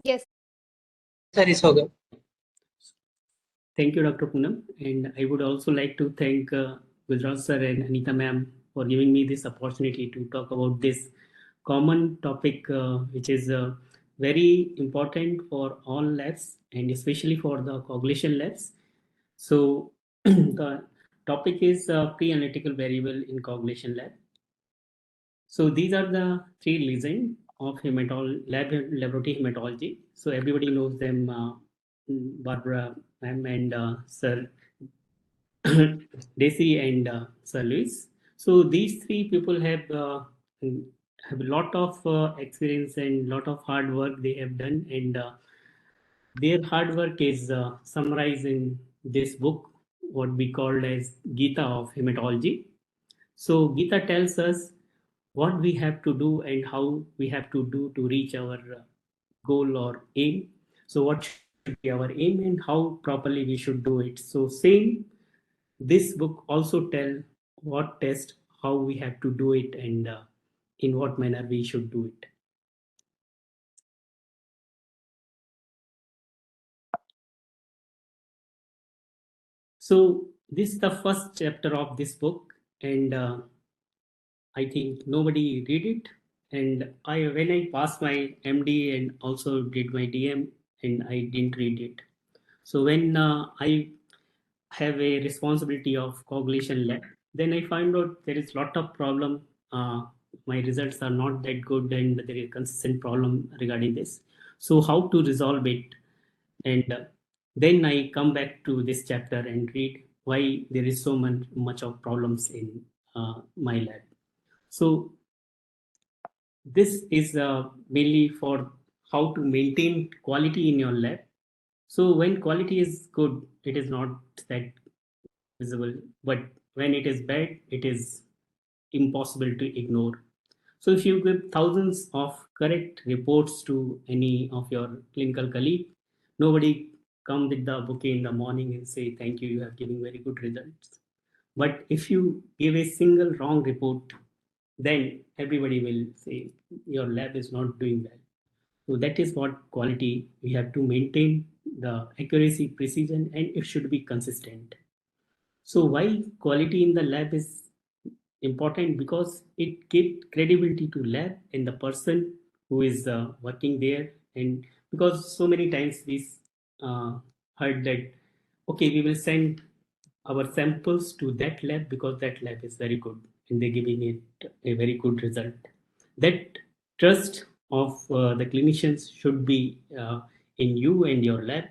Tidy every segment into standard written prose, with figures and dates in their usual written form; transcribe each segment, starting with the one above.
Yes. Sir, is hoga. Thank you, Dr. Poonam. And I would also like to thank Gujarat sir and Anita ma'am for giving me this opportunity to talk about this common topic, which is very important for all labs and especially for the coagulation labs. So the topic is pre-analytical variable in coagulation lab. So these are the three legends of laboratory hematology. So everybody knows them, Barbara ma'am and Sir Daisy and Sir Luis. So these three people have a lot of experience and lot of hard work they have done, and their hard work is summarized in this book, what we called as Gita of Hematology. So Gita tells us what we have to do and how we have to do to reach our goal or aim. So what should be our aim and how properly we should do it. So same, this book also tell what test, how we have to do it, and in what manner we should do it. So this is the first chapter of this book, and I think nobody read it. And when I passed my MD and also did my DM, and I didn't read it. So when I have a responsibility of coagulation lab, then I find out there is lot of problem. My results are not that good, and there is consistent problem regarding this. So how to resolve it? And then I come back to this chapter and read why there is so much of problems in my lab. So this is mainly for how to maintain quality in your lab. So when quality is good, it is not that visible, but when it is bad, it is impossible to ignore. So if you give thousands of correct reports to any of your clinical colleague, nobody come with the bouquet in the morning and say, thank you, you have given very good results. But if you give a single wrong report, then everybody will say your lab is not doing well. So that is what quality we have to maintain, the accuracy, precision, and it should be consistent. So why quality in the lab is important? Because it gives credibility to lab and the person who is working there. And because so many times we uh, heard that, okay, we will send our samples to that lab because that lab is very good and they're giving it a very good result. That trust of the clinicians should be in you and your lab.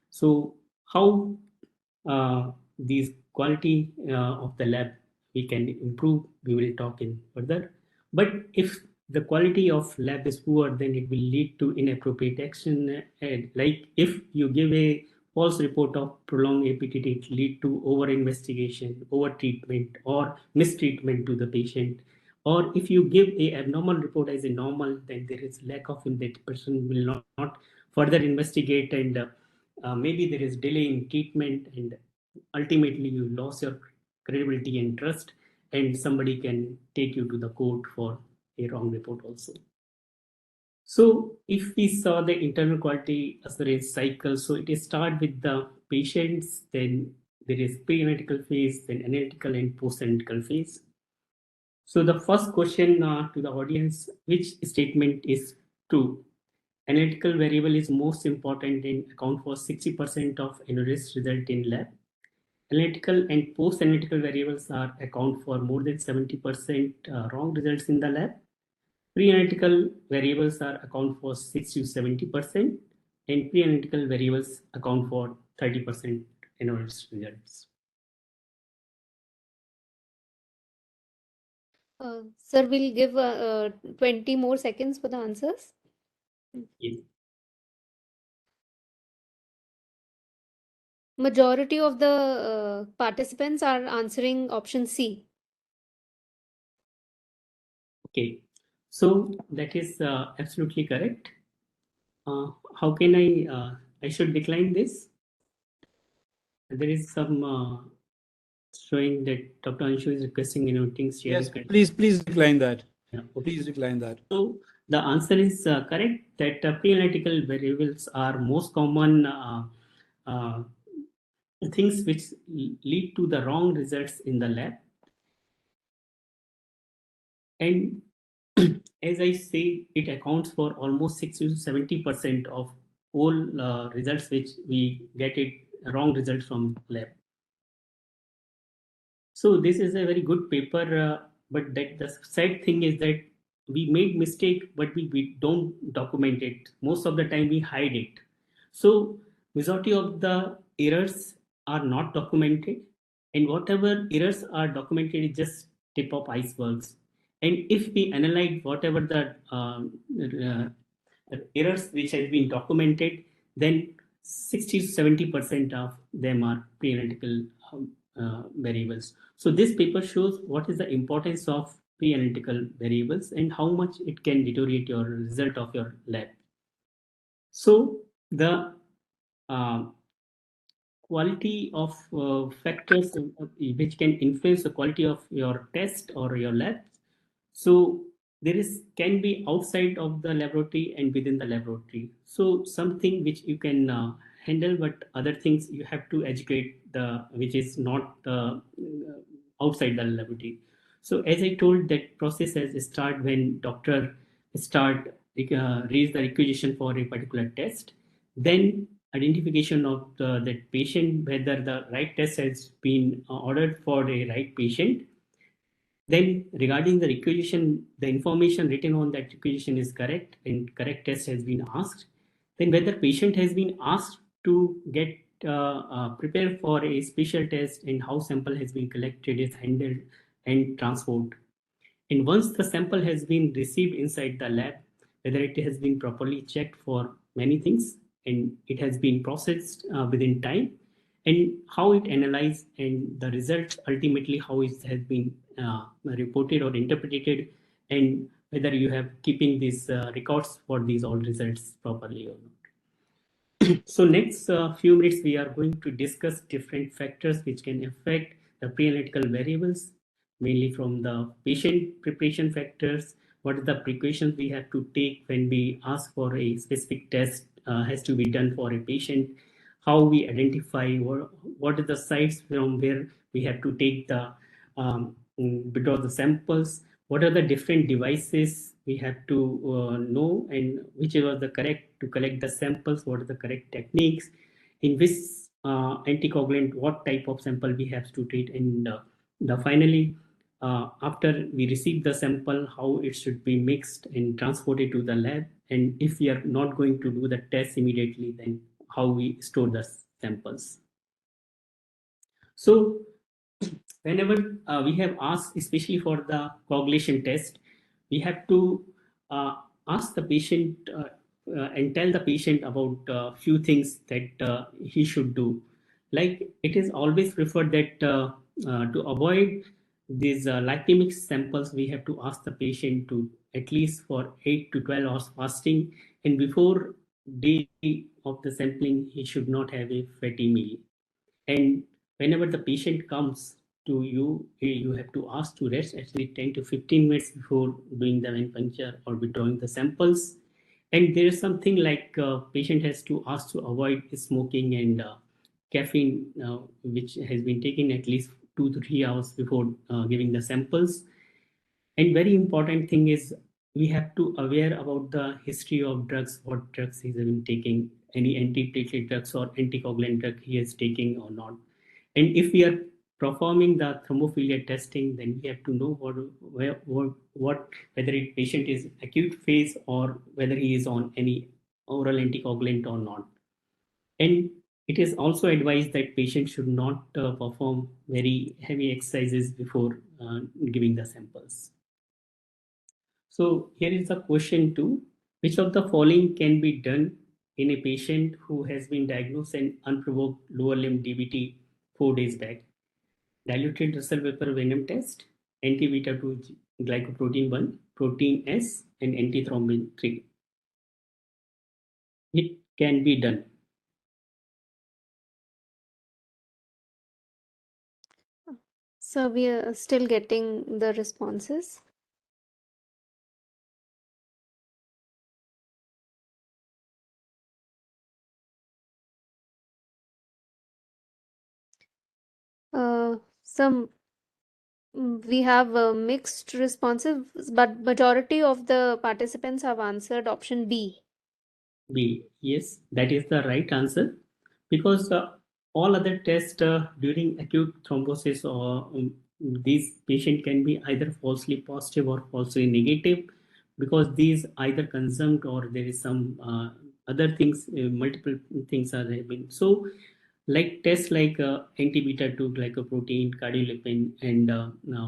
So how these quality of the lab we can improve, we will talk in further. But if the quality of lab is poor, then it will lead to inappropriate action. And like if you give a false report of prolonged APTT, it lead to over investigation, over treatment, or mistreatment to the patient. Or if you give a abnormal report as a normal, then there is lack of in that person will not further investigate, and maybe there is delay in treatment, and ultimately you lose your credibility and trust, and somebody can take you to the court for a wrong report also. So if we saw the internal quality assurance cycle, so it is start with the patients, then there is pre-analytical phase, then analytical and post-analytical phase. So the first question to the audience, which statement is true? Analytical variable is most important and account for 60% of analysis result in lab. Analytical and post-analytical variables are account for more than 70% wrong results in the lab. Pre-analytical variables are account for 60 to 70%, and pre-analytical variables account for 30% analysis results. Sir, we'll give 20 more seconds for the answers. Yes. Majority of the participants are answering option C. Okay, so that is absolutely correct. How can I should decline this? There is some showing that Dr. Anshu is requesting things. Yes, please decline that. Yeah, okay. Please decline that. So The answer is correct that pre-analytical variables are most common uh, things which lead to the wrong results in the lab. And as I say, it accounts for almost 60 to 70% of all results which we get it wrong results from lab. So this is a very good paper, but that the sad thing is that we make mistake, but we don't document it. Most of the time we hide it. So majority of the errors are not documented, and whatever errors are documented is just tip of icebergs. And if we analyze whatever the errors which has been documented, then 60 to 70% of them are pre-analytical variables. So this paper shows what is the importance of pre-analytical variables and how much it can deteriorate your result of your lab. So the uh, quality of factors which can influence the quality of your test or your lab. So there is can be outside of the laboratory and within the laboratory. So something which you can handle, but other things you have to educate the which is not outside the laboratory. So as I told, that process has start when doctor start raise the requisition for a particular test, then identification of that patient, whether the right test has been ordered for a right patient. Then regarding the requisition, the information written on that requisition is correct and correct test has been asked. Then whether patient has been asked to get prepared for a special test and how sample has been collected is handled and transport. And once the sample has been received inside the lab, whether it has been properly checked for many things and it has been processed within time, and how it analyzed and the results ultimately how it has been reported or interpreted, and whether you have keeping these records for these all results properly or not. So next few minutes we are going to discuss different factors which can affect the pre-analytical variables, mainly from the patient preparation factors, what are the precautions we have to take when we ask for a specific test has to be done for a patient, how we identify what are the sites from where we have to take the bit of the samples, what are the different devices we have to know, and which are the correct to collect the samples, what are the correct techniques, in which anticoagulant, what type of sample we have to treat, and the finally after we receive the sample, how it should be mixed and transported to the lab, and if we are not going to do the test immediately, then how we store the samples. So whenever we have asked, especially for the coagulation test, we have to uh, ask the patient and tell the patient about a few things that he should do. Like it is always preferred that to avoid these lipemic samples, we have to ask the patient to at least for 8 to 12 hours fasting, and before day of the sampling, he should not have a fatty meal. And whenever the patient comes to you, you have to ask to rest at least 10 to 15 minutes before doing the vein puncture or withdrawing the samples. And there is something like patient has to ask to avoid smoking and caffeine, which has been taken at least 2 to 3 hours before giving the samples. And very important thing is we have to aware about the history of drugs, what drugs he's been taking, any anti-platelet drugs or anticoagulant drug he is taking or not. And if we are performing the thrombophilic testing, then we have to know what whether a patient is acute phase or whether he is on any oral anticoagulant or not. And it is also advised that patients should not perform very heavy exercises before giving the samples. So here is the question two. Which of the following can be done in a patient who has been diagnosed an unprovoked lower limb DVT 4 days back? Diluted Russell Vapor venom test, anti-beta 2 glycoprotein 1, protein S, and antithrombin 3. It can be done. So we are still getting the responses. Some we have mixed responses, but majority of the participants have answered option B. B. Yes, that is the right answer because all other tests during acute thrombosis or these patient can be either falsely positive or falsely negative because these either consumed or there is some other things, multiple things are happening. So, like tests like anti-beta 2 glycoprotein, cardiolipin, and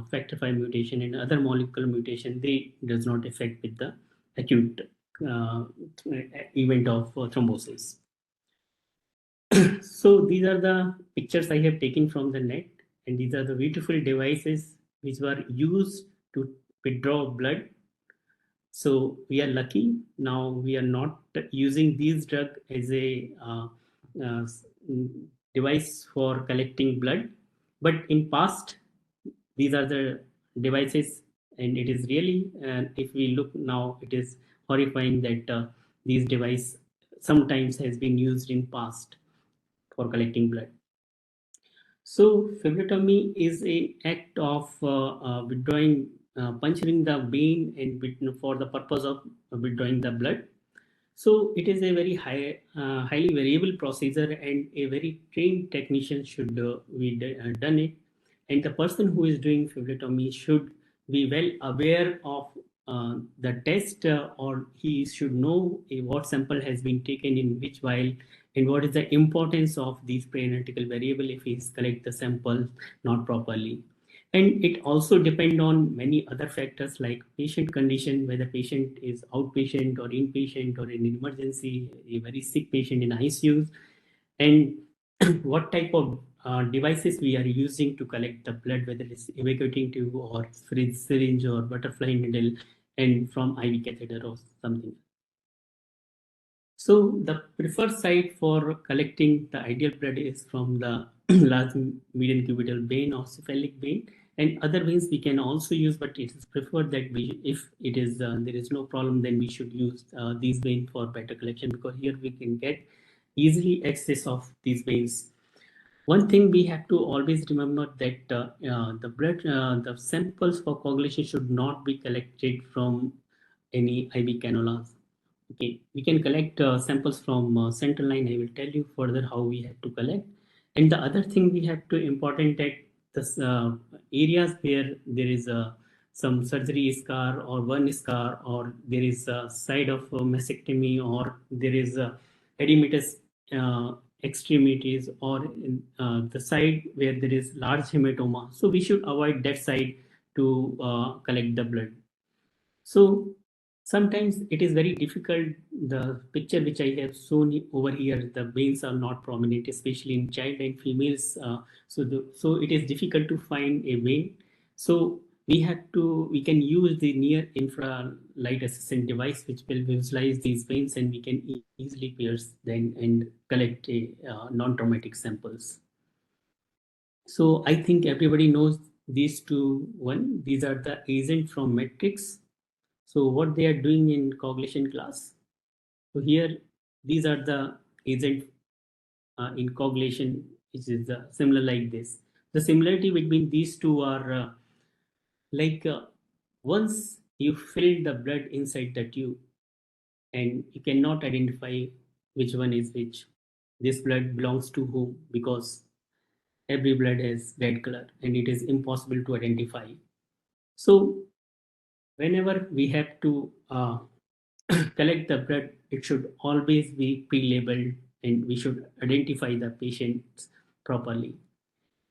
factor 5 mutation and other molecular mutation, they does not affect with the acute uh, event of thrombosis. So these are the pictures I have taken from the net, and these are the beautiful devices which were used to withdraw blood. So we are lucky now. We are not using these drug as a uh, device for collecting blood, but in past these are the devices, and it is really if we look now, it is horrifying that these device sometimes has been used in past for collecting blood. So phlebotomy is a act of withdrawing, puncturing the vein and for the purpose of withdrawing the blood. So it is a very highly variable procedure, and a very trained technician should be done it. And the person who is doing phlebotomy should be well aware of the test, or he should know what sample has been taken in which vial, and what is the importance of these pre-analytical variable if he collect the sample not properly. And it also depend on many other factors like patient condition, whether patient is outpatient or inpatient or in emergency, a very sick patient in ICUs, and what type of devices we are using to collect the blood, whether it's evacuating tube or syringe or butterfly needle, and from IV catheter or something. So the preferred site for collecting the ideal blood is from the large median cubital vein or cephalic vein, and other veins we can also use, but it is preferred that we, if it is there is no problem, then we should use these veins for better collection, because here we can get easily access of these veins. One thing we have to always remember that the blood, the samples for coagulation should not be collected from any IV cannulas. Okay, we can collect samples from central line. I will tell you further how we have to collect. And the other thing we have to important that the areas where there is some surgery scar or one scar, or there is a side of mastectomy, or there is a edematous uh, extremities, or in, the side where there is large hematoma. So we should avoid that side to collect the blood. So sometimes it is very difficult. The picture which I have shown over here, the veins are not prominent, especially in child and females. So it is difficult to find a vein. So we can use the near infrared assistant device which will visualize these veins, and we can easily pierce them and collect a non-traumatic samples. So I think everybody knows these two. One, these are the agent from matrix. So what they are doing in coagulation class. So here, these are the agent in coagulation, which is similar like this. The similarity between these two are like once you fill the blood inside the tube, and you cannot identify which one is which. This blood belongs to whom, because every blood has red color and it is impossible to identify. So whenever we have to collect the blood, it should always be pre-labeled, and we should identify the patients properly.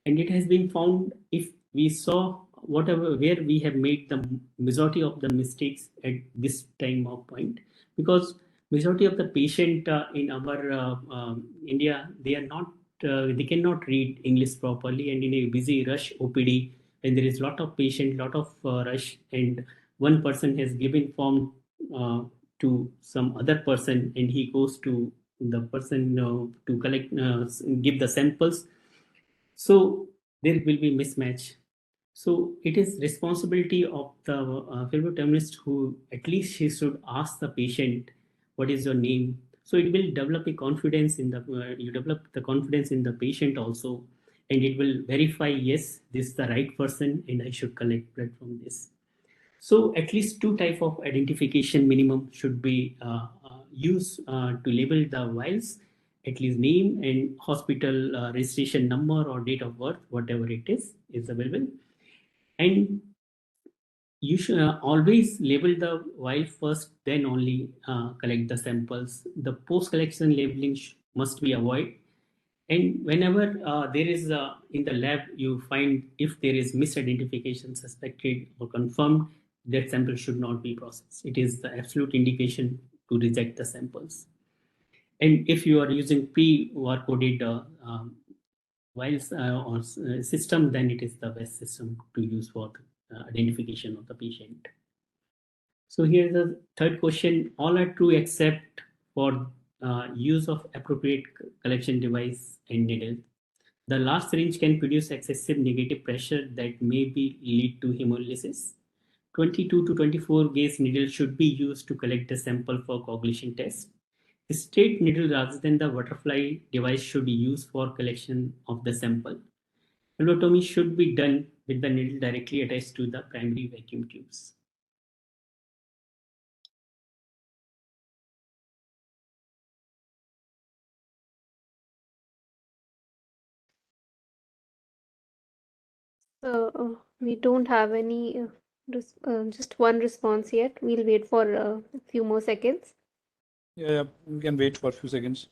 And it has been found, if we saw whatever where we have made the majority of the mistakes at this time of point, because majority of the patient in our India, they are not they cannot read English properly, and in a busy rush OPD, and there is lot of patient, lot of rush, and one person has given form uh, to some other person, and he goes to the person to collect give the samples. So there will be mismatch. So it is responsibility of the phlebotomist, who at least he should ask the patient, what is your name? So it will develop a confidence in the you develop the confidence in the patient also, and it will verify, yes, this is the right person and I should collect blood from this. So at least two type of identification minimum should be used to label the vials, at least name and hospital registration number or date of birth, whatever it is available. And you should always label the vial first, then only collect the samples. The post collection labeling must be avoided. And whenever there is in the lab, you find if there is misidentification suspected or confirmed, that sample should not be processed. It is the absolute indication to reject the samples. And if you are using pre-coded vials or system, then it is the best system to use for the identification of the patient. So here's the third question. All are true except for use of appropriate collection device and needle. The large syringe can produce excessive negative pressure that may be lead to hemolysis. 22 to 24 gauge needle should be used to collect the sample for coagulation test. A straight needle rather than the butterfly device should be used for collection of the sample. Phlebotomy should be done with the needle directly attached to the primary vacuum tubes. We don't have any just one response yet. We'll wait for a few more seconds. Yeah, we can wait for a few seconds.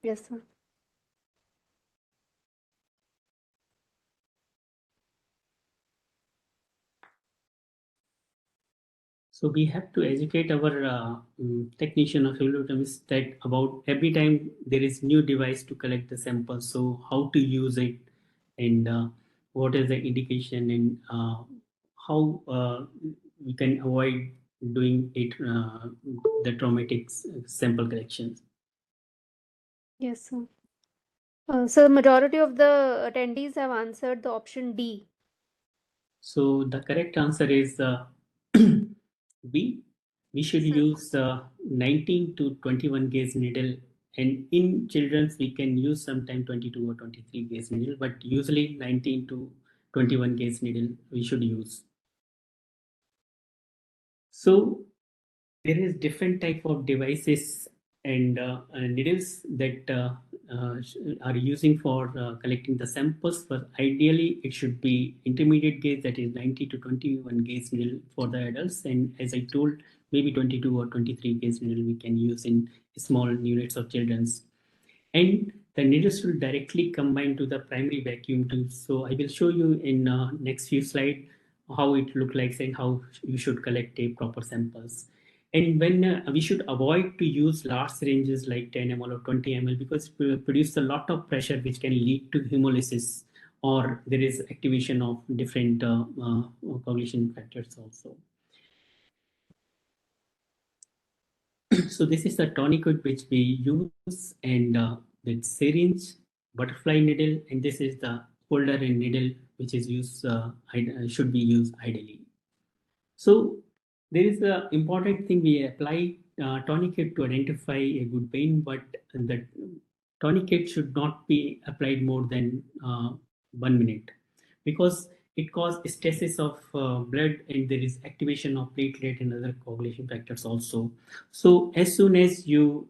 Yes, sir. So we have to educate our technician or phlebotomist that about every time there is new device to collect the sample, so how to use it and what is the indication and how we can avoid doing it the traumatic sample collections. Yes, sir. So majority of the attendees have answered the option D. So the correct answer is B. We should Sir. use 19 to 21 gauge needle, and in children's we can use sometime 22 or 23 gauge needle, but usually 19 to 21 gauge needle we should use. So there is different type of devices and needles that are using for collecting the samples, but ideally it should be intermediate gauge, that is 90 to 21 gauge needle for the adults, and as I told, maybe 22 or 23 gauge needle we can use in small units of children's. And the needles will directly combine to the primary vacuum tube. So I will show you in next few slides how it look like and how you should collect a proper samples. And when we should avoid to use large syringes like 10 ml or 20 ml because it will produce a lot of pressure which can lead to hemolysis, or there is activation of different coagulation factors also. So this is the tourniquet which we use, and with syringe, butterfly needle, and this is the holder and needle which is used should be used ideally. So there is the important thing, we apply tourniquet to identify a good pain, but the tourniquet should not be applied more than 1 minute because it causes stasis of blood and there is activation of platelet and other coagulation factors also. So as soon as you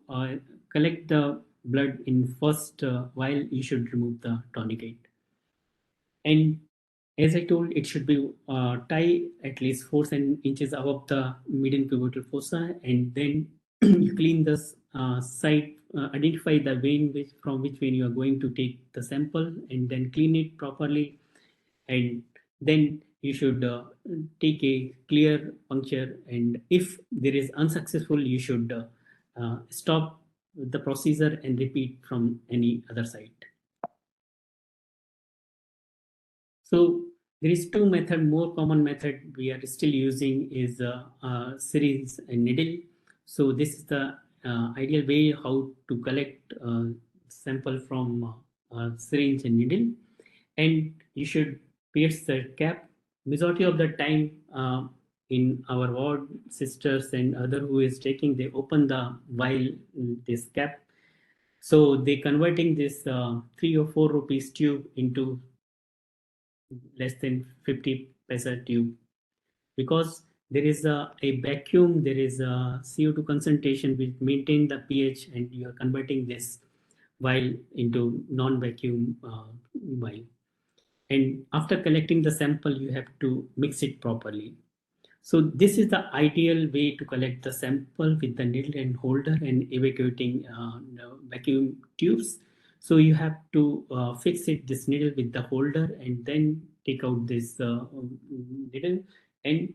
collect the blood in first while, you should remove the tourniquet. And as I told, it should be tie at least 4 inches above the median cubital fossa, and then you clean this site, identify the vein from which vein you are going to take the sample, and then clean it properly, and then you should take a clear puncture. And if there is unsuccessful, you should stop the procedure and repeat from any other site. So there is two method, more common method we are still using is syringe and needle. So this is the ideal way how to collect sample from syringe and needle, and you should pierce the cap. Majority of the time in our ward, sisters and other who is taking, they open the vial, this cap, So they converting this 3 or 4 rupees tube into less than 50 paisa tube, because there is a vacuum, there is a CO2 concentration which maintain the pH, and you are converting this vial into non-vacuum vial. And after collecting the sample, you have to mix it properly. So this is the ideal way to collect the sample with the needle and holder and evacuating vacuum tubes. So you have to fix it this needle with the holder and then take out this needle, and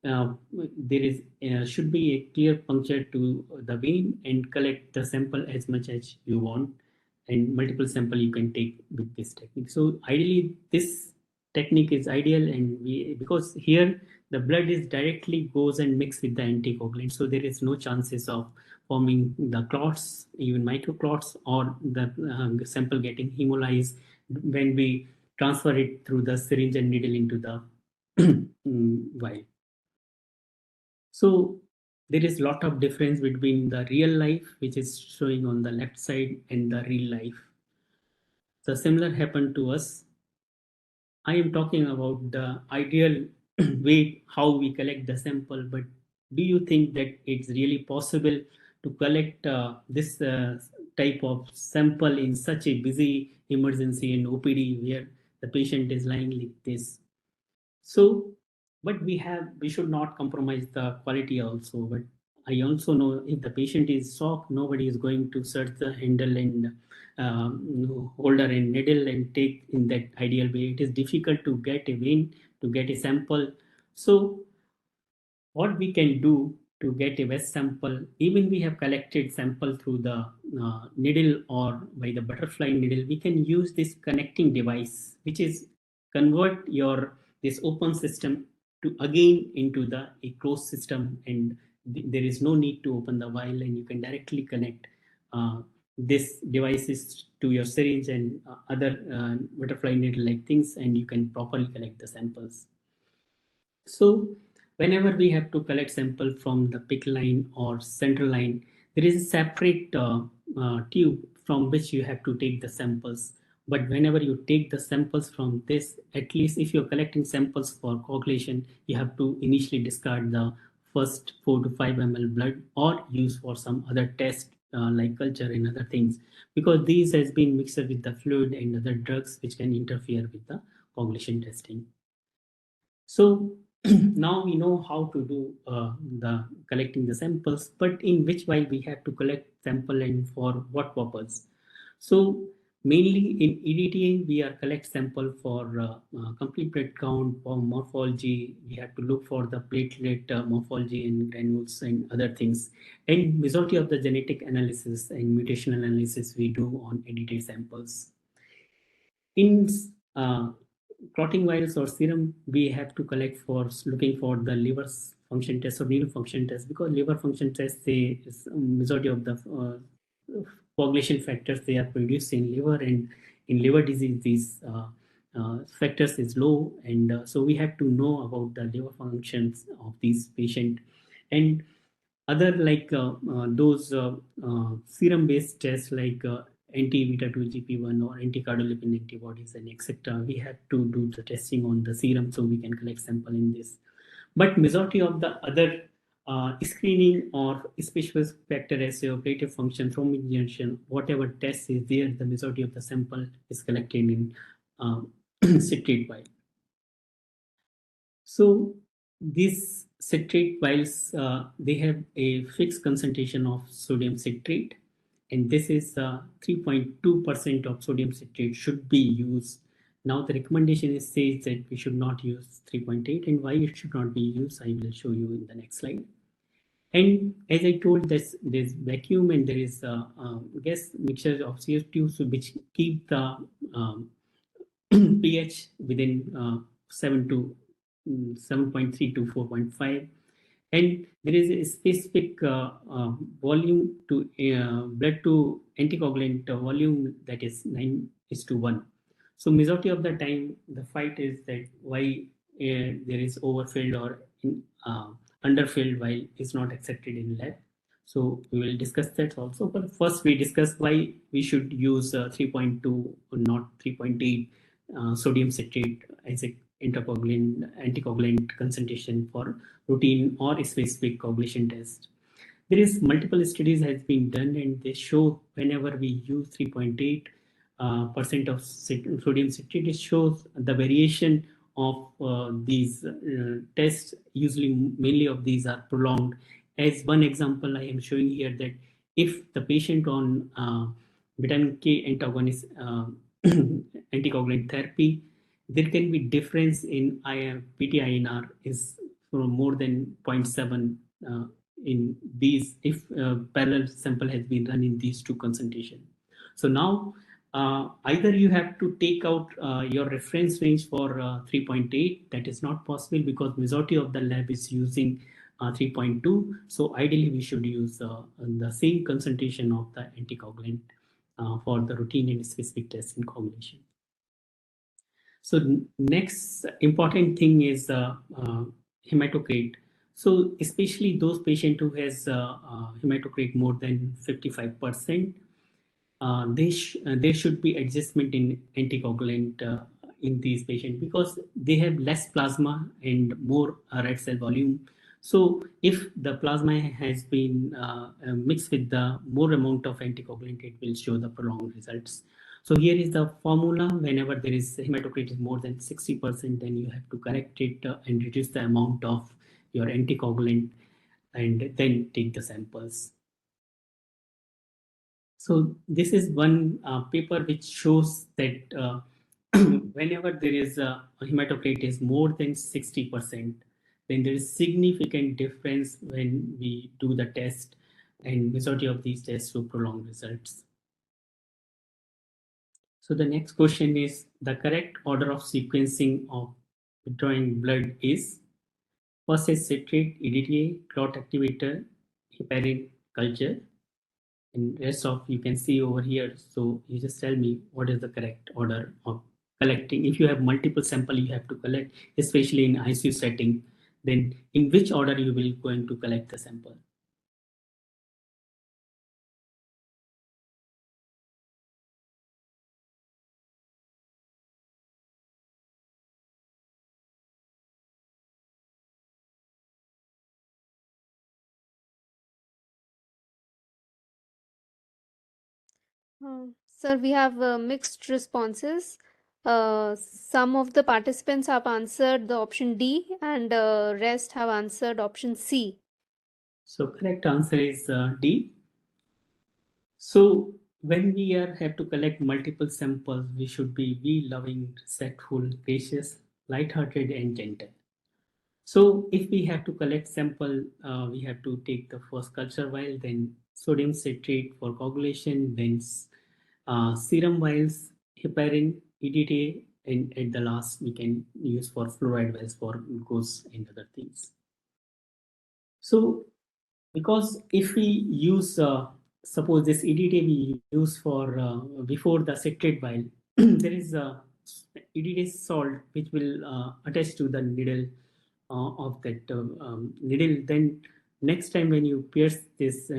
there is should be a clear puncture to the vein and collect the sample as much as you want, and multiple sample you can take with this technique. So ideally this technique is ideal, and we, because here the blood is directly goes and mix with the anticoagulant, so there is no chances of forming the clots, even microclots, or the sample getting hemolyzed when we transfer it through the syringe and needle into the vial. So there is lot of difference between the real life, which is showing on the left side, and the real life. The similar happened to us. I am talking about the ideal way how we collect the sample, but do you think that it's really possible to collect this type of sample in such a busy emergency and OPD where the patient is lying like this? So, but we should not compromise the quality also. But I also know if the patient is shocked, nobody is going to search the handle and holder and needle and take in that ideal way. It is difficult to get a vein, to get a sample. So what we can do to get a West sample, even we have collected sample through the needle or by the butterfly needle, we can use this connecting device, which is convert your this open system to again into the a closed system, and there is no need to open the vial, and you can directly connect this devices to your syringe and other butterfly needle like things, and you can properly collect the samples. So whenever we have to collect sample from the pick line or central line, there is a separate tube from which you have to take the samples. But whenever you take the samples from this, at least if you're collecting samples for coagulation, you have to initially discard the first 4 to 5 ml blood or use for some other test like culture and other things, because these has been mixed with the fluid and other drugs which can interfere with the coagulation testing. So now we know how to do the collecting the samples, but in which while we have to collect sample and for what purpose? So mainly in EDTA, we are collect sample for complete plate count, for morphology. We have to look for the platelet morphology and granules and other things. And majority of the genetic analysis and mutation analysis we do on EDTA samples. In clotting vials or serum, we have to collect for looking for the liver function test or renal function test, because liver function test, they is majority of the coagulation factors they are produced in liver, and in liver disease these factors is low, and so we have to know about the liver functions of these patient. And other like those serum based tests like anti-beta 2 GP1 or anti-cardiolipin antibodies and etc. We have to do the testing on the serum so we can collect sample in this. But majority of the other screening or specific factor assay or platelet function from injection, whatever test is there, the majority of the sample is collected in citrate vial. So these citrate vials, they have a fixed concentration of sodium citrate, and this is 3.2% of sodium citrate should be used. Now the recommendation is says that we should not use 3.8, and why it should not be used, I will show you in the next slide. And as I told, there's vacuum and there is gas mixture of CO2, which keep the pH within 7 to 7.3 to 4.5, and there is a specific volume to blood to anticoagulant volume, that is 9:1. So majority of the time the fight is that why there is overfilled or underfilled while is not accepted in lab. So we will discuss that also. But first, we discuss why we should use 3.2 or not 3.8 sodium citrate as a anticoagulant concentration for routine or specific coagulation test. There is multiple studies has been done, and they show whenever we use 3.8 percent of sodium citrate, it shows the variation of these tests. Usually, mainly of these are prolonged. As one example, I am showing here that if the patient on vitamin K antagonist anticoagulant therapy, there can be difference in PT-INR is from more than zero point 0.7 in these if parallel sample has been run in these two concentration. So now either you have to take out your reference range for 3.8. That is not possible because majority of the lab is using 3.2. So ideally we should use the same concentration of the anticoagulant for the routine and specific tests in coagulation. So next important thing is hematocrit. So especially those patients who has hematocrit more than 55%, there should be adjustment in anticoagulant in these patients because they have less plasma and more red cell volume. So if the plasma has been mixed with the more amount of anticoagulant, it will show the prolonged results. So here is the formula. Whenever there is hematocrit is more than 60%, then you have to correct it and reduce the amount of your anticoagulant and then take the samples. So this is one paper which shows that whenever there is a hematocrit is more than 60%, then there is significant difference when we do the test, and majority of these tests show prolonged results. So the next question is the correct order of sequencing of withdrawing blood is first is citrate, EDTA, clot activator, heparin culture, and rest of you can see over here. So you just tell me what is the correct order of collecting. If you have multiple sample you have to collect, especially in ICU setting, then in which order you will going to collect the sample. Sir, we have mixed responses. Some of the participants have answered the option D, and rest have answered option C. So correct answer is D. So when we have to collect multiple samples, we should be loving, respectful, gracious, light-hearted, and gentle. So if we have to collect sample, we have to take the first culture vial, then sodium citrate for coagulation, then serum vials, heparin, EDTA, and at the last we can use for fluoride vials for glucose and other things. So because if we use suppose this EDTA we use for before the citrate vial, there is a EDTA salt which will attach to the needle of that needle. Then next time when you pierce this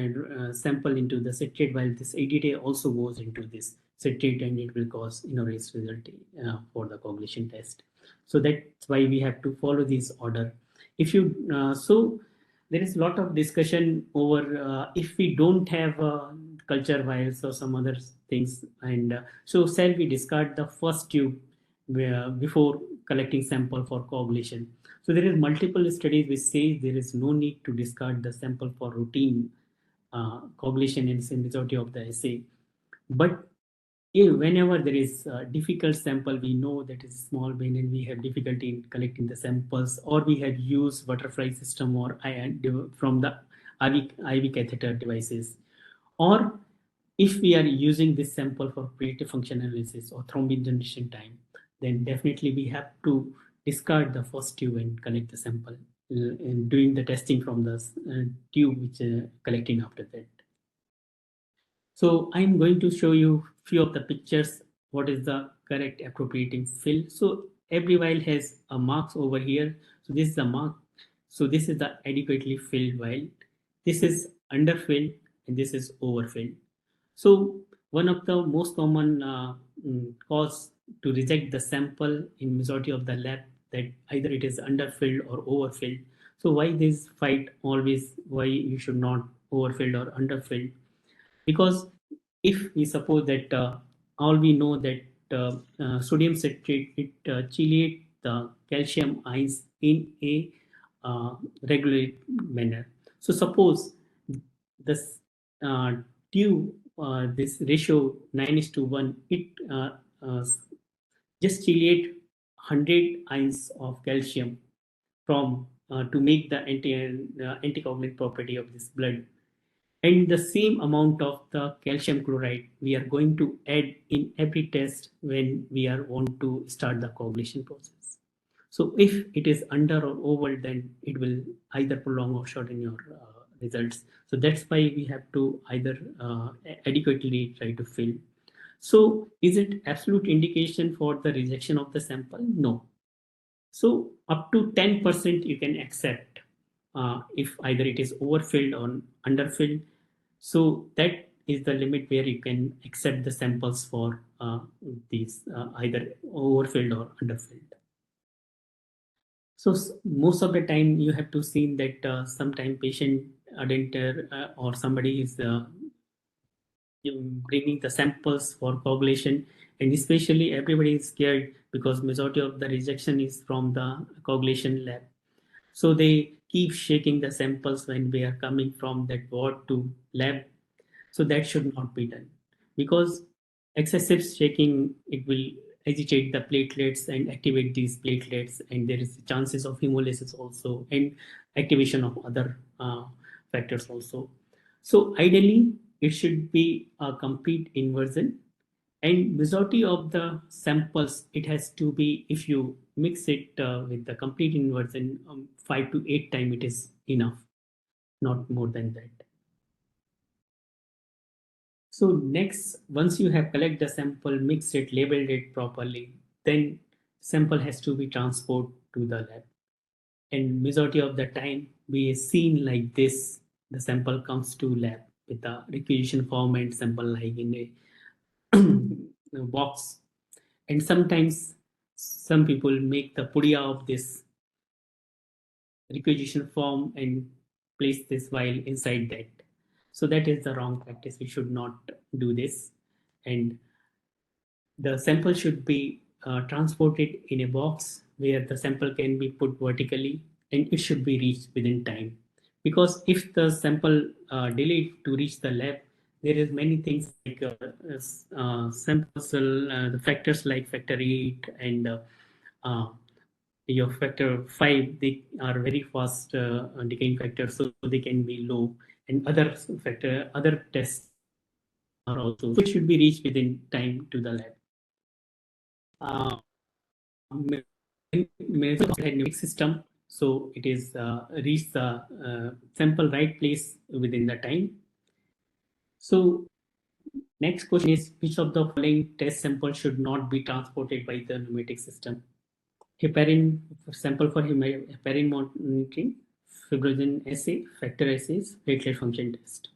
sample into the citrate vial, this EDTA also goes into this citrate and it will cause erroneous result for the coagulation test. So that's why we have to follow this order. If you so there is a lot of discussion over if we don't have culture vials or some other things, and so shall we discard the first tube before collecting sample for coagulation. So there is multiple studies which say there is no need to discard the sample for routine coagulation in the majority of the assay. But whenever there is a difficult sample, we know that is small vein and we have difficulty in collecting the samples, or we have used butterfly system or from the IV catheter devices, or if we are using this sample for predictive function analysis or thrombin generation time, then definitely we have to discard the first tube and collect the sample and doing the testing from the tube which collecting after that. So I'm going to show you few of the pictures, what is the correct appropriating fill. So every vial has a marks over here. So this is the mark. So this is the adequately filled vial. this is underfilled and this is overfilled. So one of the most common cause to reject the sample in majority of the lab, that either it is underfilled or overfilled. So why this fight always, why you should not overfilled or underfilled? Because if we suppose that all we know that sodium citrate, it chelate the calcium ions in a regular manner. So suppose this uh, tube, this ratio 9 is to 1, it uh, just chelate 100 ions of calcium from to make the anticoagulant property of this blood, and the same amount of the calcium chloride we are going to add in every test when we are want to start the coagulation process. So if it is under or over, then it will either prolong or shorten your results. So that's why we have to either adequately try to fill. So is it absolute indication for the rejection of the sample? No. So up to 10% you can accept if either it is overfilled or underfilled. So that is the limit where you can accept the samples for these either overfilled or underfilled. So most of the time you have to see that sometime patient or somebody is bringing the samples for coagulation, and especially everybody is scared because majority of the rejection is from the coagulation lab. So they keep shaking the samples when they are coming from that ward to lab. So that should not be done, because excessive shaking, it will agitate the platelets and activate these platelets, and there is chances of hemolysis also, and activation of other factors also. So ideally it should be a complete inversion, and majority of the samples, it has to be, if you mix it with the complete inversion, 5 to 8 times it is enough, not more than that. So next, once you have collect the sample, mixed it, labeled it properly, then sample has to be transported to the lab. And majority of the time we seen like this, the sample comes to lab with the requisition form and sample like in a box. And sometimes some people make the pudia of this requisition form and place this vial inside that. So that is the wrong practice. We should not do this. And the sample should be transported in a box where the sample can be put vertically, and it should be reached within time. Because if the sample delayed to reach the lab, there is many things like samples, the factors like factor 8 and uh, your factor 5, they are very fast decaying factors, so they can be low, and other tests are also, so it should be reached within time to the lab. Pneumatic system, so it is reach the sample right place within the time. So next question is, which of the following test sample should not be transported by the pneumatic system? Heparin sample for heparin monitoring, fibrinogen assay, factor assays, platelet function test.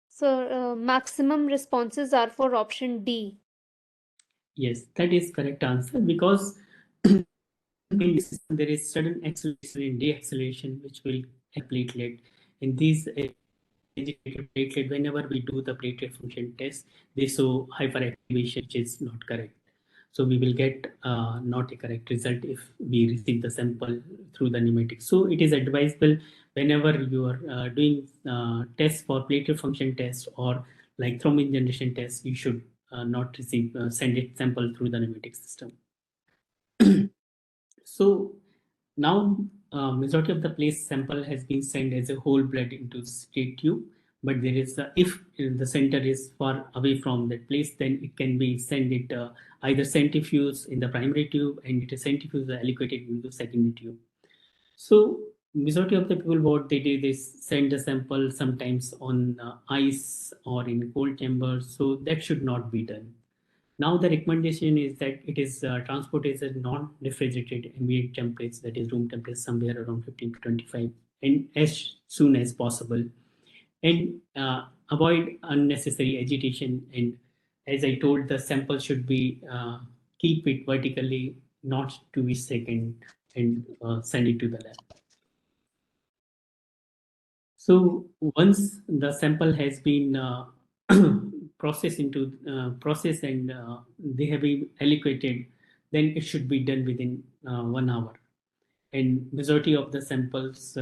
So maximum responses are for option D. Yes, that is correct answer, because in this system there is sudden acceleration and deacceleration which will platelet. In these agitated platelet, whenever we do the platelet function test, they show hyperactivation, which is not correct. So we will get not a correct result if we receive the sample through the pneumatic. So it is advisable whenever you are doing tests for platelet function test or like thrombin generation test, you should not receive send it sample through the pneumatic system. So now majority of the place sample has been sent as a whole blood into state tube, but there is if the center is far away from that place, then it can be sent it either centrifuge in the primary tube, and it is centrifuge allocated into secondary tube. So majority of the people, what they do, they send the sample sometimes on ice or in cold chambers. So that should not be done. Now the recommendation is that it is transported as non-refrigerated ambient temperature, that is room temperature somewhere around 15 to 25, and as soon as possible, and avoid unnecessary agitation. And as I told, the sample should be keep it vertically, not to be second, and send it to the lab. So once the sample has been processed into process and they have been allocated, then it should be done within 1 hour. And majority of the samples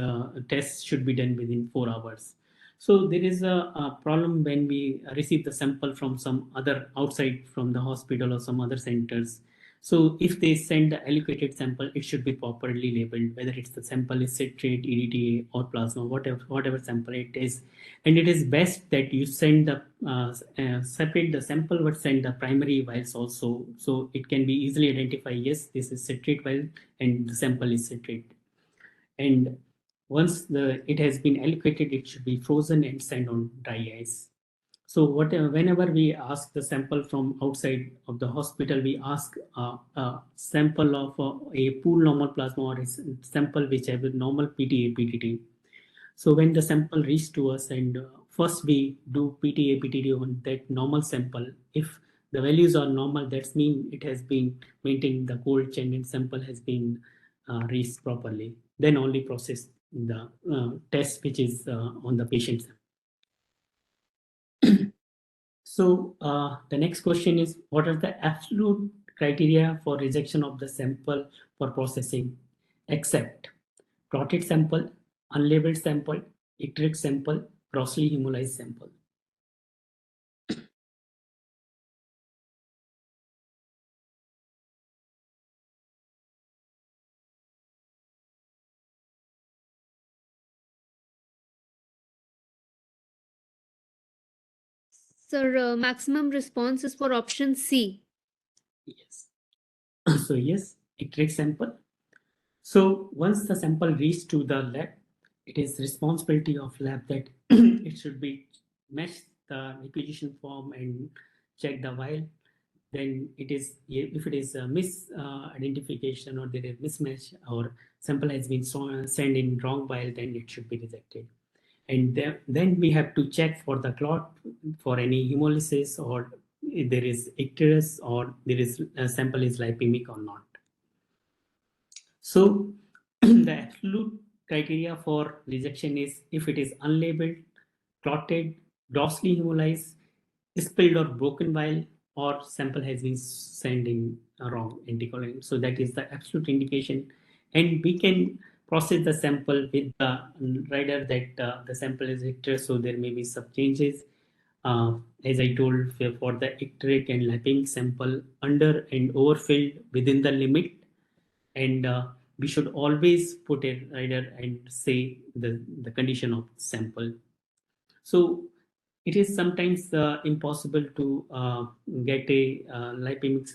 tests should be done within 4 hours. So there is a problem when we receive the sample from some other outside from the hospital or some other centers. So if they send the allocated sample, it should be properly labeled, whether it's the sample is citrate, EDTA, or plasma, whatever sample it is. And it is best that you send the separate the sample, but send the primary vials also, so it can be easily identify. Yes, this is citrate vial, and the sample is citrate. And once it has been allocated, it should be frozen and sent on dry ice. So whenever we ask the sample from outside of the hospital, we ask a sample of a pool normal plasma or a sample which have a normal PTA PTT. So when the sample reaches to us, and first we do PTA PTT on that normal sample. If the values are normal, that means it has been maintained the cold chain and sample has been reached properly. Then only process the test which is on the patient. So the next question is, what are the absolute criteria for rejection of the sample for processing, except clotted sample, unlabeled sample, icteric sample, grossly hemolyzed sample? Sir, maximum response is for option C. Yes. So yes, icteric sample. So once the sample reaches to the lab, it is responsibility of lab that it should be match the requisition form and check the vial. Then it is, if it is a misidentification or there is mismatch or sample has been sent in wrong vial, then it should be rejected. And then we have to check for the clot, for any hemolysis, or if there is icterus, or there is a sample is lipemic or not. So the absolute criteria for rejection is if it is unlabeled, clotted, grossly hemolyzed, spilled or broken vial, or sample has been sent in wrong anticoagulant. So that is the absolute indication. And we can process the sample with the rider that the sample is icterus, so there may be some changes. As I told, for the icteric and lapping sample, under and overfilled within the limit, and we should always put a rider and say the condition of sample. So it is sometimes impossible to get a lipemic.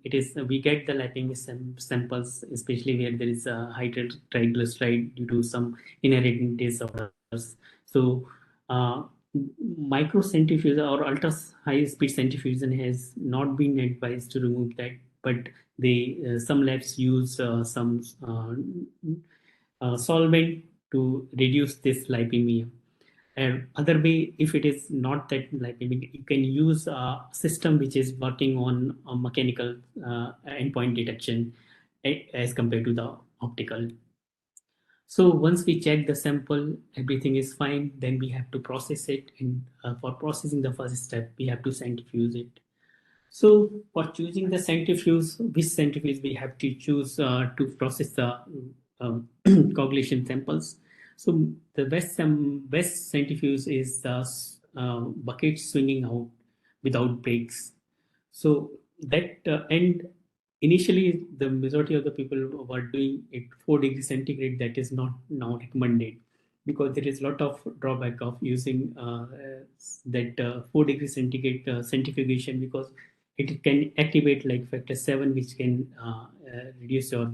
It is we get the lipemic samples, especially where there is a high triglyceride due to some inherent disorders. So microcentrifuge or ultra high speed centrifugation has not been advised to remove that, but they some labs use some solvent to reduce this lipemia. And other way, if it is not that lipemic, you can use a system which is working on a mechanical endpoint detection as compared to the optical. So once we check the sample, everything is fine, then we have to process it. And for processing the first step, we have to centrifuge it. So for choosing the centrifuge, which centrifuge we have to choose to process the coagulation samples. So the best centrifuge is the bucket swinging out without brakes. So that and initially the majority of the people were doing it 4 degrees centigrade. That is not now recommended, because there is a lot of drawback of using that 4 degrees centigrade centrifugation, because it can activate like factor 7, which can reduce your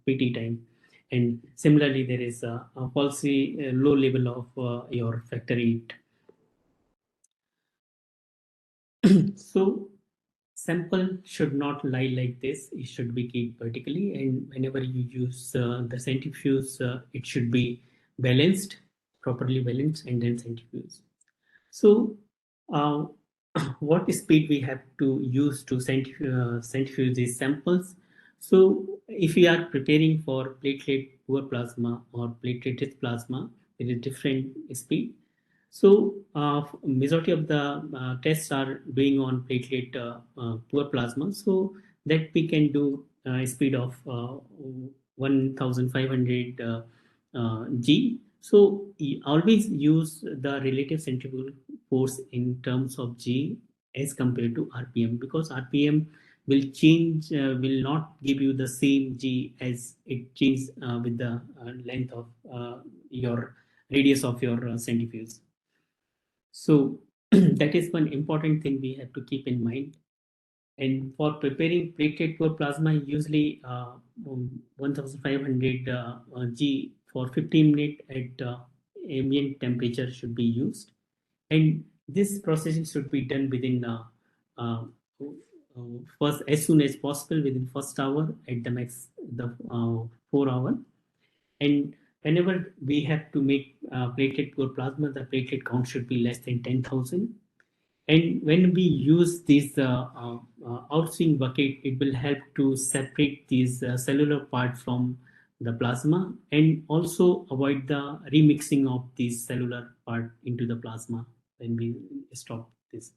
PT time. And similarly, there is a falsely low level of your factor 8. So sample should not lie like this. It should be kept vertically, and whenever you use the centrifuge, it should be balanced, properly balanced, and then centrifuge. So uh, what speed we have to use to centrifuge these samples? So if we are preparing for platelet poor plasma or platelet rich plasma, there is different speed. So majority of the tests are doing on platelet poor plasma, so that we can do speed of 1500 G. So always use the relative centrifugal force in terms of G as compared to RPM, because RPM will change, will not give you the same G as it changes with the length of your radius of your centrifuge. So that is one important thing we have to keep in mind. And for preparing platelet poor plasma, usually 1500 G for 15 minutes at ambient temperature should be used. And this processing should be done within uh, first, as soon as possible, within first hour, at the max the 4 hour. And whenever we have to make platelet poor plasma, the platelet count should be less than 10,000. And when we use this outswing bucket, it will help to separate these cellular part from the plasma, and also avoid the remixing of these cellular part into the plasma when we stop this.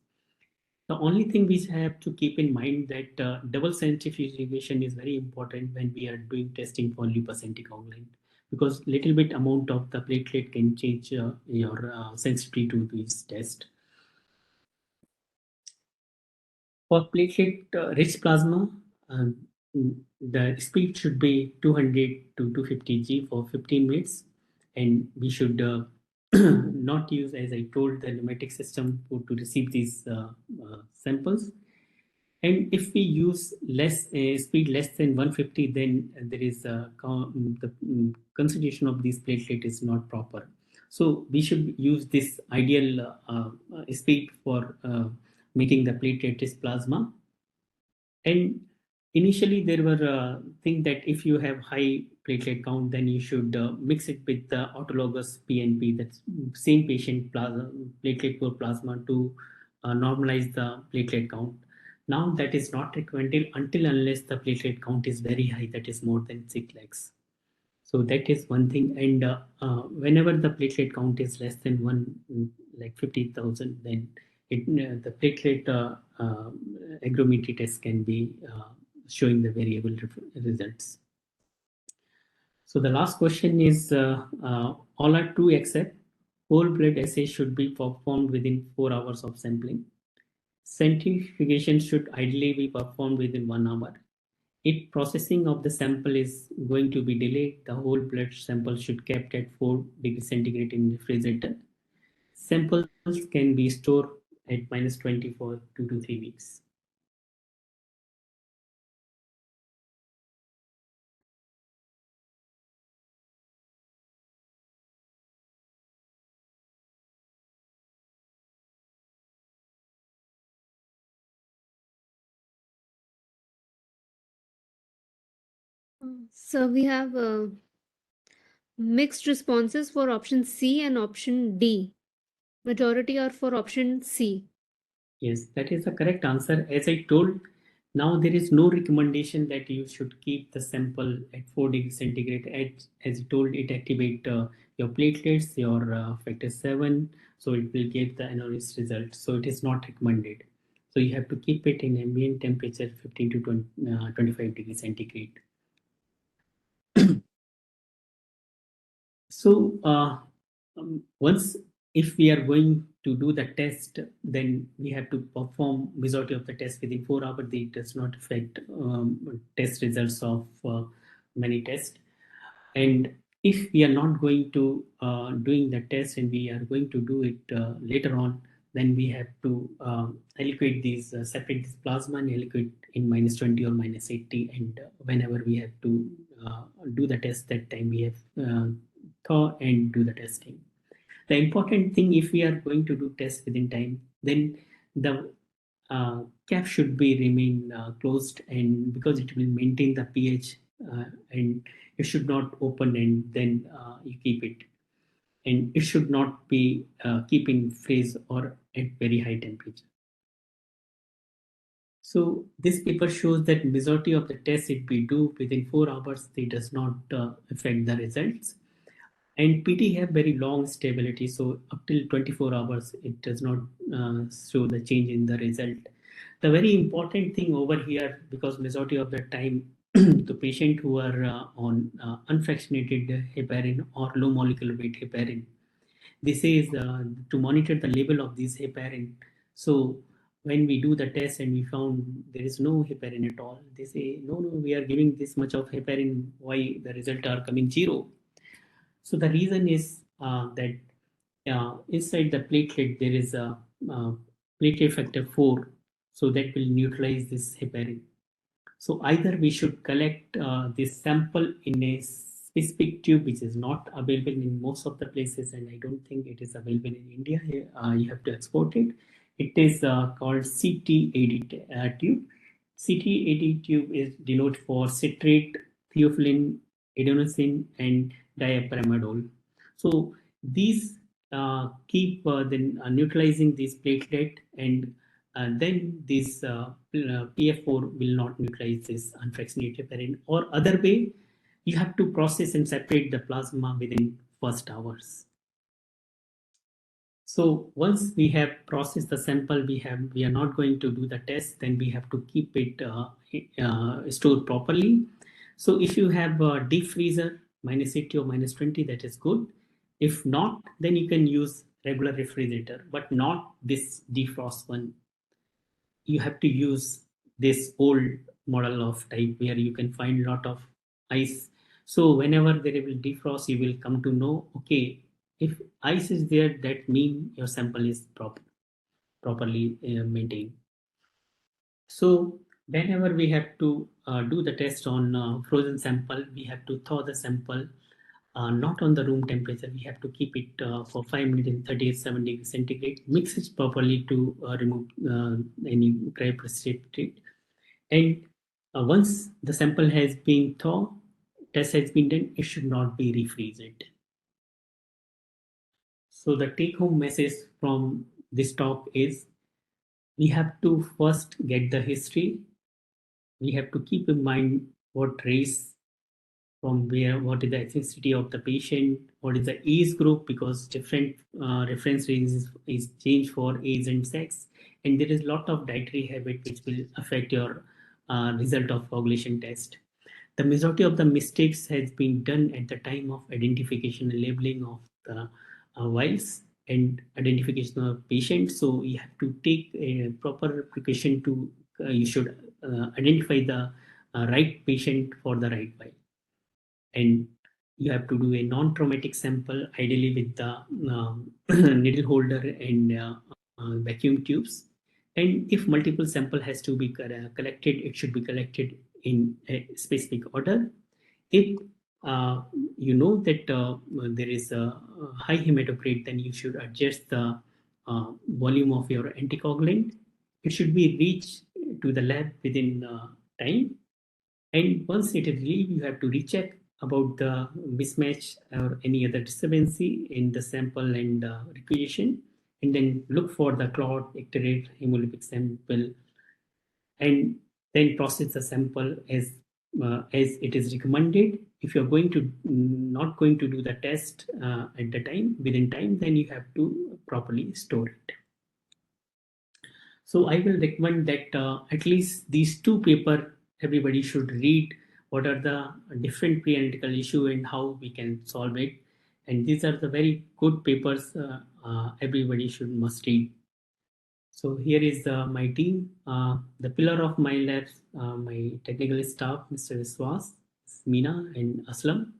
The only thing we have to keep in mind that double centrifugation is very important when we are doing testing for lupus anticoagulant, because little bit amount of the platelet can change your sensitivity to this test. For platelet-rich plasma, um, the speed should be 200 to 250 G for 15 minutes, and we should not use, as I told, the pneumatic system to receive these samples. And if we use less speed less than 150, then there is the concentration of these platelet is not proper. So we should use this ideal speed for making the platelet plasma. And initially, there were think that if you have high platelet count, then you should mix it with the autologous PNP, that's same patient plasma, platelet poor plasma, to normalize the platelet count. Now that is not recommended until unless the platelet count is very high, that is more than 6 lakhs. So that is one thing. And whenever the platelet count is less than like 50,000, then the platelet aggregometry test can be showing the variable results. So the last question is, all are true except whole blood assay should be performed within 4 hours of sampling. Centrifugation should ideally be performed within 1 hour. If processing of the sample is going to be delayed, the whole blood sample should kept at 4 degrees centigrade in refrigerator. Samples can be stored at -20 for 2 to 3 weeks. So we have mixed responses for option C and option D. Majority are for option C. Yes, that is the correct answer. As I told, now there is no recommendation that you should keep the sample at 4 degrees centigrade. As you told, it activate your platelets, your factor 7, so it will give the analysis result. So it is not recommended. So you have to keep it in ambient temperature 15 to 25 degrees centigrade. So once, if we are going to do the test, then we have to perform majority of the test within 4 hours. It does not affect test results of many tests. And if we are not going to doing the test and we are going to do it later on, then we have to allocate these separate this plasma and allocate in -20 or -80, and whenever we have to do the test that time we have thaw and do the testing. The important thing, if we are going to do test within time, then the cap should be remain closed, and because it will maintain the pH, and it should not open and then you keep it, and it should not be keep in freeze or at very high temperature. So this paper shows that majority of the tests if we do within 4 hours, they does not affect the results. And PT have very long stability, so up till 24 hours, it does not show the change in the result. The very important thing over here, because majority of the time, the patient who are on unfractionated heparin or low molecular weight heparin, this is to monitor the level of this heparin. So when we do the test and we found there is no heparin at all, they say, no, we are giving this much of heparin, why the result are coming zero? So the reason is that inside the platelet there is a platelet factor 4, so that will neutralize this heparin. So either we should collect this sample in a specific tube which is not available in most of the places, and I don't think it is available in India. You have to export it. It is called CT80 tube. CT80 tube is denoted for citrate, theophylline, adenosine, and diapyramidol. So these keep then neutralizing this platelet, and then this PF4 will not neutralize this unfractionated heparin. Or other way, you have to process and separate the plasma within first hours. So once we have processed the sample, we are not going to do the test. Then we have to keep it stored properly. So if you have a deep freezer, -80 or -20, that is good. If not, then you can use regular refrigerator, but not this defrost one. You have to use this old model of type where you can find a lot of ice. So whenever there will defrost, you will come to know, okay, if ice is there, that means your sample is properly maintained. So whenever we have to do the test on frozen sample, we have to thaw the sample, not on the room temperature. We have to keep it for 5 minutes in 37 degrees centigrade. Mix it properly to remove any dry precipitate. And once the sample has been thawed, test has been done, it should not be refreezed. So the take-home message from this talk is, we have to first get the history. We have to keep in mind what race, from where, what is the ethnicity of the patient, what is the age group, because different reference range is changed for age and sex, and there is a lot of dietary habit which will affect your result of coagulation test. The majority of the mistakes has been done at the time of identification and labeling of the vials and identification of patients. So you have to take a proper precaution to you should identify the right patient for the right vial, and you have to do a non-traumatic sample, ideally with the needle holder and vacuum tubes. And if multiple sample has to be collected, it should be collected in a specific order. If you know that there is a high hematocrit, then you should adjust the volume of your anticoagulant. It should be reached to the lab within time, and once it is relieved, you have to recheck about the mismatch or any other discrepancy in the sample and requisition, and then look for the clot, icterate, hemolytic sample, and then process the sample as it is recommended. If you're going to not going to do the test at the time within time, then you have to properly store it. So I will recommend that at least these two paper everybody should read. What are the different pre-analytical issue and how we can solve it? And these are the very good papers everybody should must read. So here is my team, the pillar of my lab, my technical staff, Mr. Viswas, Meena, and Aslam,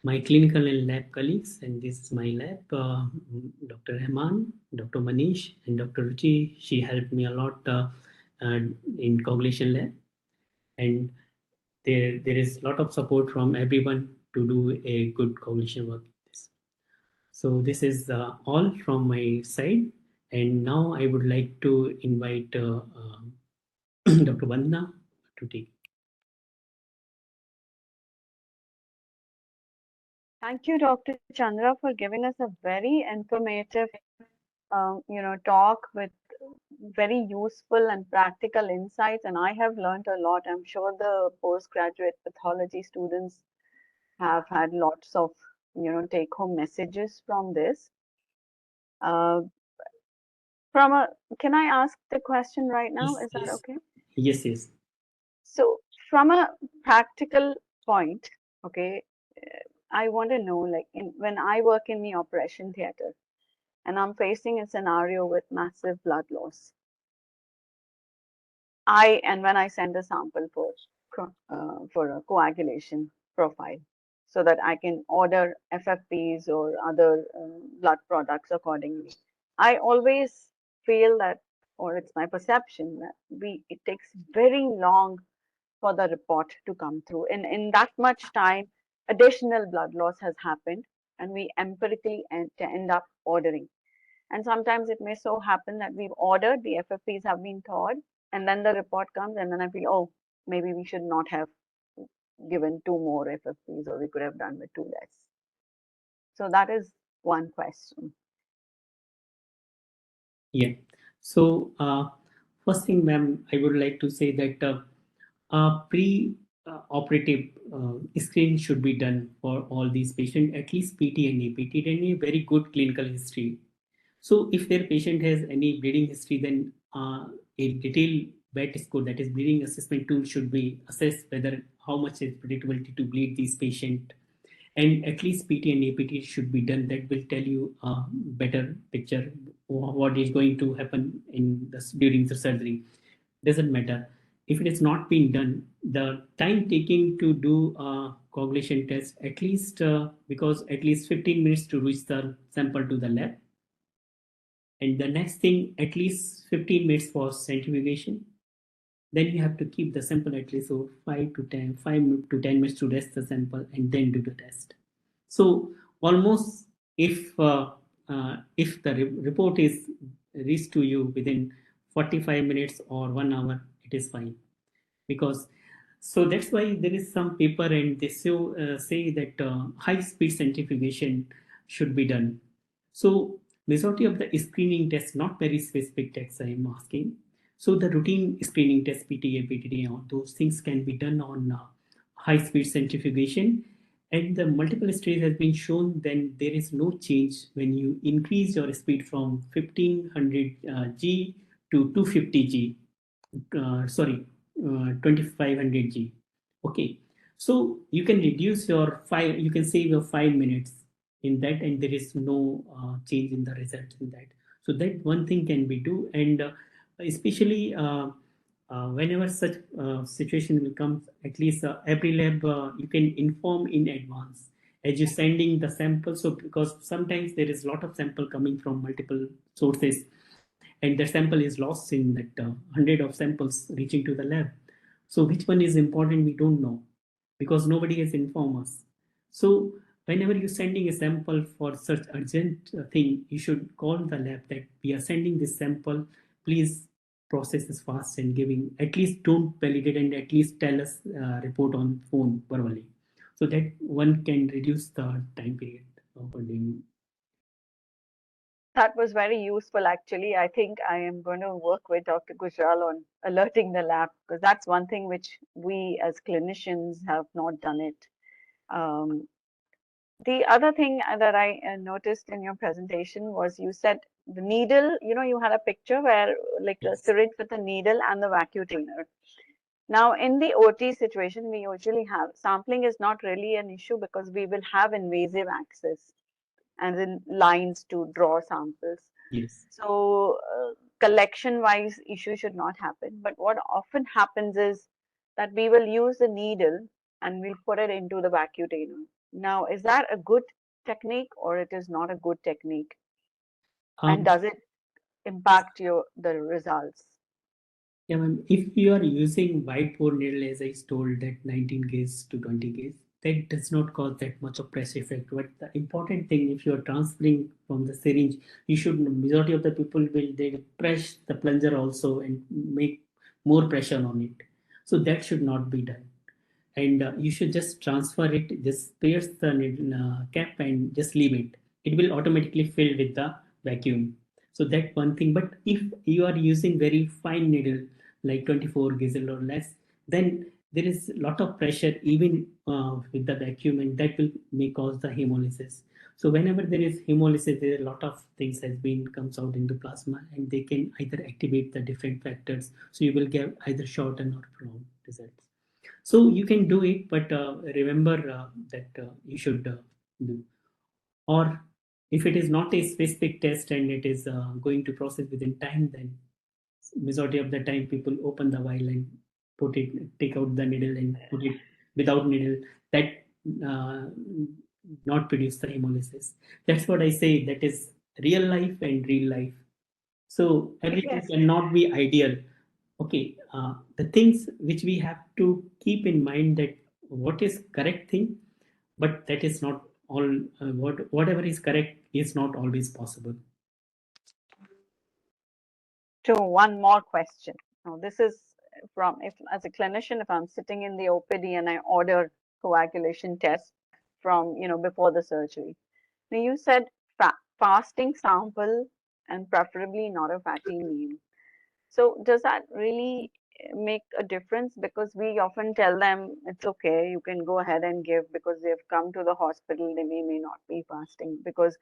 my clinical and lab colleagues, and this is my lab, Dr. Rahman, Dr. Manish, and Dr. Ruchi. She helped me a lot in coagulation lab. And there is a lot of support from everyone to do a good coagulation work. So this is all from my side, and now I would like to invite Dr. Vandana to take. Thank you, Dr. Chandra, for giving us a very informative, talk with very useful and practical insights. And I have learned a lot. I'm sure the postgraduate pathology students have had lots of, take-home messages from this. Uh, from a, can I ask the question right now? Yes, Is that yes, okay? yes, yes. So, from a practical point, okay, I want to know, like, when I work in the operation theater, and I'm facing a scenario with massive blood loss. And when I send a sample for a coagulation profile, so that I can order FFPs or other blood products accordingly. I always feel that, or it's my perception that it takes very long for the report to come through. In that much time, additional blood loss has happened, and we empirically end up ordering. And sometimes it may so happen that we've ordered, the FFPs have been thawed, and then the report comes, and then I feel, oh, maybe we should not have given two more FFPs, or we could have done with two less. So that is one question. Yeah. So first thing, ma'am, I would like to say that pre-operative screening should be done for all these patients, at least PT and APT, and a very good clinical history. So if their patient has any bleeding history, then a detailed BET score, that is bleeding assessment tool, should be assessed whether how much is predictability to bleed this patient, and at least PT and APT should be done. That will tell you a better picture what is going to happen during the surgery. Doesn't matter if it is not being done. The time taking to do a coagulation test, at least because at least 15 minutes to reach the sample to the lab, and the next thing at least 15 minutes for centrifugation. Then you have to keep the sample at least so 5 to 10 minutes to rest the sample and then do the test. So almost if the report is reached to you within 45 minutes or 1 hour, it is fine. Because so that's why there is some paper and they say that high speed centrifugation should be done. So majority of the screening tests, not very specific tests I am asking. So the routine screening test, PTA, PTT, all those things can be done on high speed centrifugation. And the multiple studies has been shown then there is no change when you increase your speed from 1500 G to 250 G. Sorry, 2500 G. Okay, so you can reduce you can save your 5 minutes in that, and there is no change in the results in that. So that one thing can be do, and especially whenever such situation will come, at least every lab you can inform in advance as you sending the sample. So because sometimes there is a lot of sample coming from multiple sources, and the sample is lost in that hundred of samples reaching to the lab. So which one is important, we don't know, because nobody has informed us. So whenever you're sending a sample for such urgent thing, you should call the lab that we are sending this sample, please process this fast and giving, at least don't validate and at least tell us report on phone verbally, so that one can reduce the time period for doing. That was very useful, actually. I think I am going to work with Dr. Gujral on alerting the lab, because that's one thing which we as clinicians have not done it. Um, The other thing that I noticed in your presentation was you said the needle, you had a picture where like a Yes. syringe with a needle and the vacutainer. Now, in the OT situation, we usually have sampling is not really an issue because we will have invasive access and then lines to draw samples. Yes. So, collection wise issue should not happen. But what often happens is that we will use the needle and we'll put it into the vacutainer. Now, is that a good technique or it is not a good technique? And um, does it impact the results? Yeah, ma'am. If you are using wide bore needle, as I told, that 19 gauge to 20 gauge, that does not cause that much of pressure effect. But the important thing, if you are transferring from the syringe, you should, majority of the people will, they press the plunger also and make more pressure on it. So that should not be done. And you should just transfer it, just pierce the cap and just leave it. It will automatically fill with the vacuum. So that one thing. But if you are using very fine needle like 24 gauge or less, then there is a lot of pressure even with the vacuum, and that will may cause the hemolysis. So whenever there is hemolysis, there are a lot of things has been comes out into plasma, and they can either activate the different factors. So you will get either shorten or prolonged results. So you can do it, but remember that you should do. Or if it is not a specific test and it is going to process within time, then majority of the time people open the vial and put it, take out the needle and put it without needle. That uh, not produce the hemolysis. That's what I say. That is real life and real life. So everything Yes. cannot be ideal. Okay, the things which we have to keep in mind, that what is correct thing, but that is not all. Whatever is correct is not always possible. To one more question. Now, this is from, if as a clinician, if I'm sitting in the OPD and I order coagulation test from, before the surgery. Now, you said fasting sample and preferably not a fatty meal. So does that really make a difference? Because we often tell them it's okay, you can go ahead and give because they've come to the hospital, they may not be fasting, because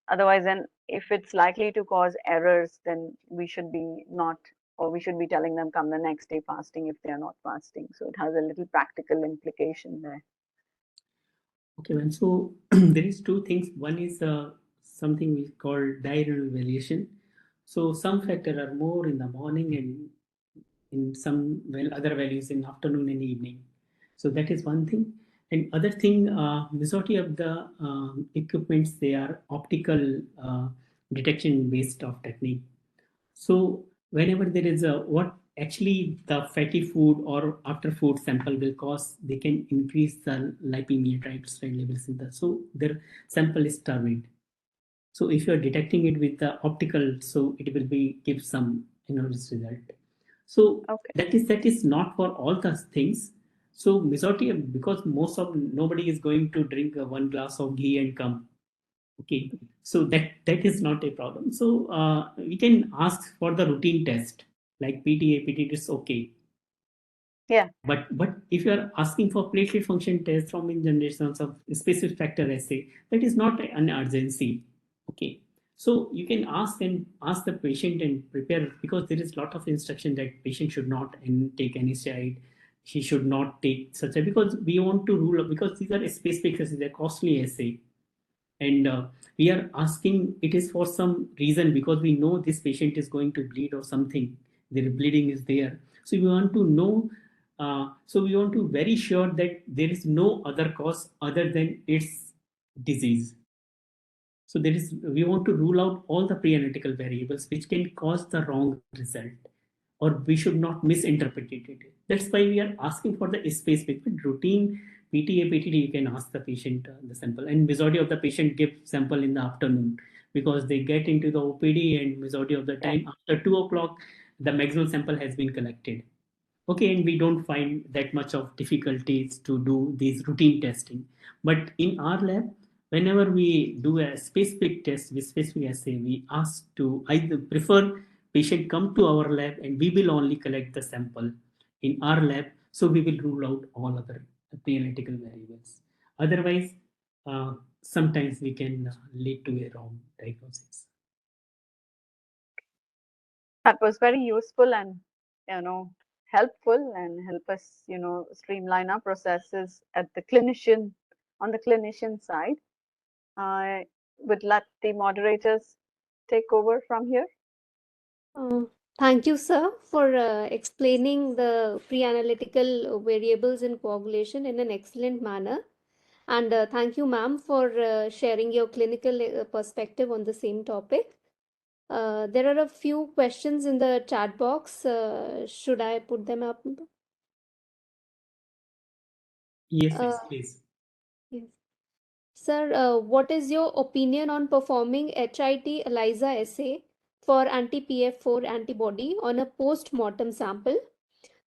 otherwise, then if it's likely to cause errors, then we should be not, or we should be telling them come the next day fasting if they are not fasting. So it has a little practical implication there. Okay, and so there is two things. One is something we call diurnal variation. So some factor are more in the morning and in some other values in afternoon and evening. So that is one thing. And other thing, majority of the equipments, they are optical detection based of technique. So whenever there is a what actually the fatty food or after food sample will cause, they can increase the lipemia triglyceride levels in the, so their sample is turbid. So if you are detecting it with the optical, so it will be give some result. So Okay. that is not for all the things. So majority of, because most of nobody is going to drink one glass of ghee and come. Okay, so that is not a problem. So we can ask for the routine test like PTA, PT is okay. Yeah. But if you are asking for platelet function test from in generations of specific factor assay, that is not an urgency. Okay, so you can ask the patient and prepare, because there is lot of instruction that patient should not take any steroid. He should not take such a, because we want to rule out, because these are specific assays, they're costly assay, and we are asking it is for some reason, because we know this patient is going to bleed or something, their bleeding is there, so we want to know, so we want to very sure that there is no other cause other than its disease. So there is, we want to rule out all the pre-analytical variables which can cause the wrong result, or we should not misinterpret it. That's why we are asking for the space between routine PTA, PTD. You can ask the patient the sample, and majority of the patient give sample in the afternoon, because they get into the OPD, and majority of the Yeah. time after 2 o'clock, the maximum sample has been collected. Okay, and we don't find that much of difficulties to do these routine testing. But in our lab, whenever we do a specific test with specific assay, we ask to either prefer patient come to our lab, and we will only collect the sample in our lab. So we will rule out all other theoretical variables. Otherwise, sometimes we can lead to a wrong diagnosis. That was very useful and, helpful, and help us, streamline our processes at the clinician, on the clinician side. I would let the moderators take over from here. Uh, Thank you, sir, for explaining the pre-analytical variables in coagulation in an excellent manner. And thank you, ma'am, for sharing your clinical perspective on the same topic. There are a few questions in the chat box. Should I put them up? Yes, yes, Uh, please. yes. Sir, what is your opinion on performing HIT ELISA assay for anti-PF4 antibody on a post-mortem sample?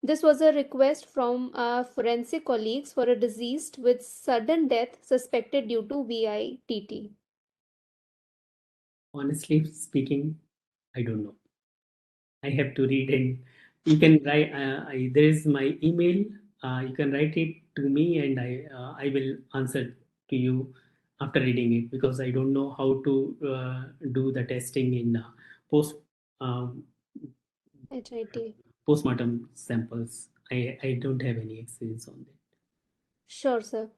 This was a request from our forensic colleagues for a deceased with sudden death suspected due to VITT. Honestly speaking, I don't know. I have to read, and you can write. There is my email. You can write it to me, and I will answer to you after reading it, because I don't know how to do the testing in post um, HIT. postmortem samples. I don't have any experience on that. Sure, sir.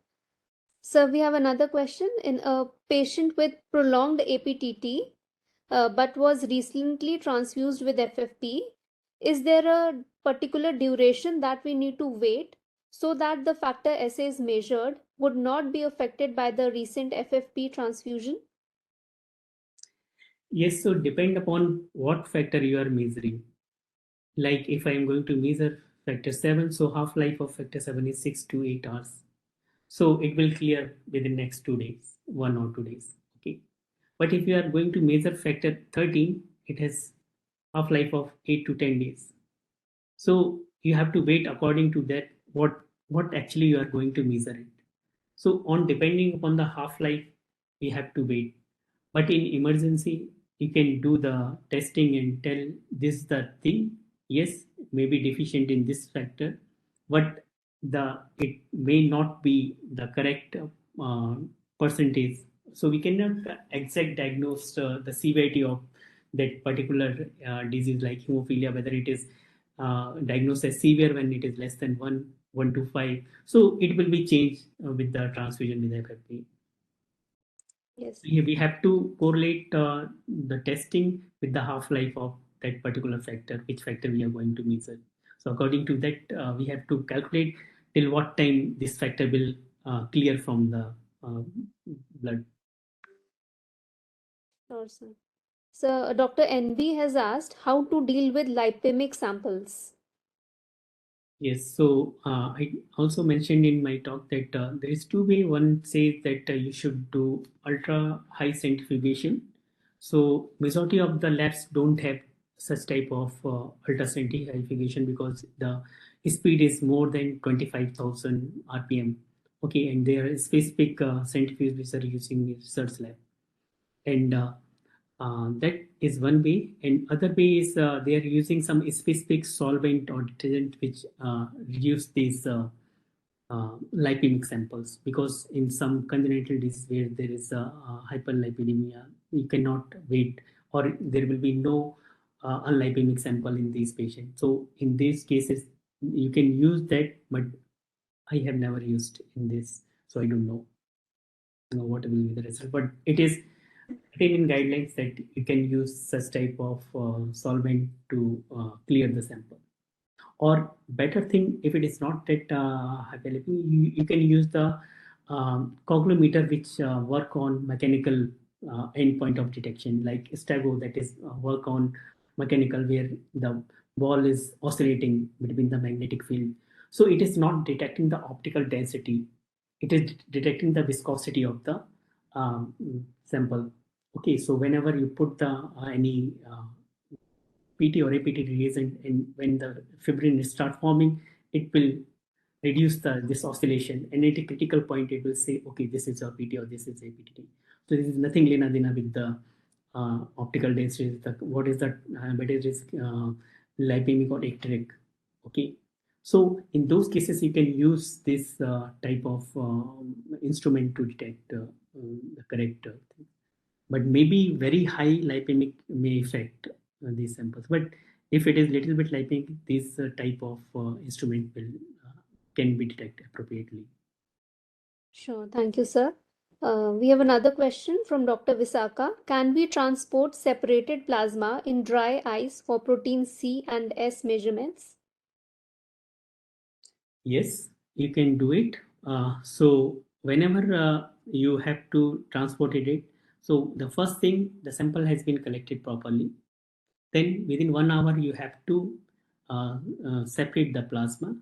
Sir, we have another question. In a patient with prolonged APTT, but was recently transfused with FFP, is there a particular duration that we need to wait so that the factor assays measured would not be affected by the recent FFP transfusion? Yes, so depend upon what factor you are measuring. Like if I am going to measure factor 7, so half life of factor 7 is 6 to 8 hours. So it will clear within next 2 days, 1 or 2 days. Okay. But if you are going to measure factor 13, it has half life of 8 to 10 days. So you have to wait according to that, what actually you are going to measure it. So on depending upon the half life, we have to wait. But in emergency, you can do the testing and tell this the thing. Yes, may be deficient in this factor, but the it may not be the correct uh, percentage. So we cannot exact diagnose the severity of that particular disease like hemophilia, whether it is diagnosed as severe when it is less than 1 to 5. So it will be changed with the transfusion with FFP. Yes. We have to correlate the testing with the half life of that particular factor, which factor we are going to measure. So according to that, we have to calculate till what time this factor will clear from the uh, blood. Sure, sir. So, Dr. NB has asked how to deal with lipemic samples. Yes, so I also mentioned in my talk that there is two way. One says that you should do ultra high centrifugation. So majority of the labs don't have such type of ultra centrifugation because the speed is more than 25,000 RPM. Okay, and there are specific centrifuges are using research lab, and that is one way. And other way is they are using some specific solvent or detergent which reduce these lipemic samples, because in some congenital disease where there is hyperlipidemia, you cannot wait, or there will be no unlipemic sample in these patients. So in these cases you can use that, but I have never used in this, so I don't know what will be the result. But it is written in guidelines that you can use such type of solvent to clear the sample. Or better thing, if it is not that available, you can use the coagulоmeter, which work on mechanical endpoint of detection, like stago, that is work on mechanical, where the ball is oscillating between the magnetic field. So it is not detecting the optical density, it is detecting the viscosity of the um, sample. Okay, so whenever you put the any PT or APT reagent, and when the fibrin start forming, it will reduce this oscillation, and at a critical point it will say, okay, this is a PT or this is APT. So this is nothing lena dena with the optical density. What is the better risk, lipemic or ecteric? Okay, so in those cases you can use this type of instrument to detect the correct thing. But maybe very high lipemic may affect these samples. But if it is little bit lipemic, this type of instrument will can be detected appropriately. Sure, thank you, sir. We have another question from Dr. Visaka. Can we transport separated plasma in dry ice for protein C and S measurements? Yes, you can do it. So whenever you have to transport it, So the first thing, the sample has been collected properly. Then within 1 hour, you have to separate the plasma,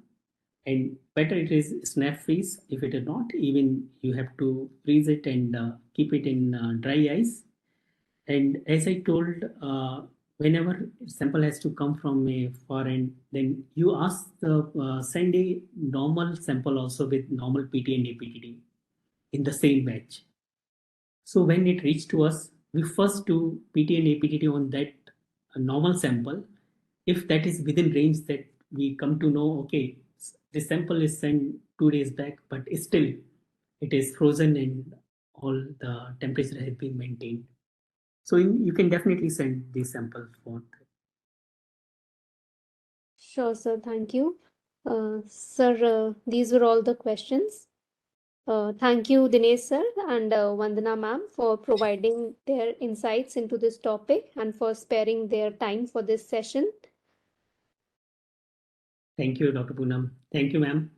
and better it is snap freeze. If it is not, even you have to freeze it and keep it in dry ice. And as I told, whenever sample has to come from a foreign, then you ask the send a normal sample also with normal PT and APTT in the same batch. So when it reached to us, we first do PT and APTT on that normal sample. If that is within range, that we come to know, okay, this sample is sent 2 days back, but still it is frozen and all the temperature has been maintained. So you can definitely send these samples for. Sure, sir. Thank you. Sir, these were all the questions. Thank you, Dinesh sir and Vandana ma'am, for providing their insights into this topic and for sparing their time for this session. Thank you, Dr. Poonam. Thank you, ma'am.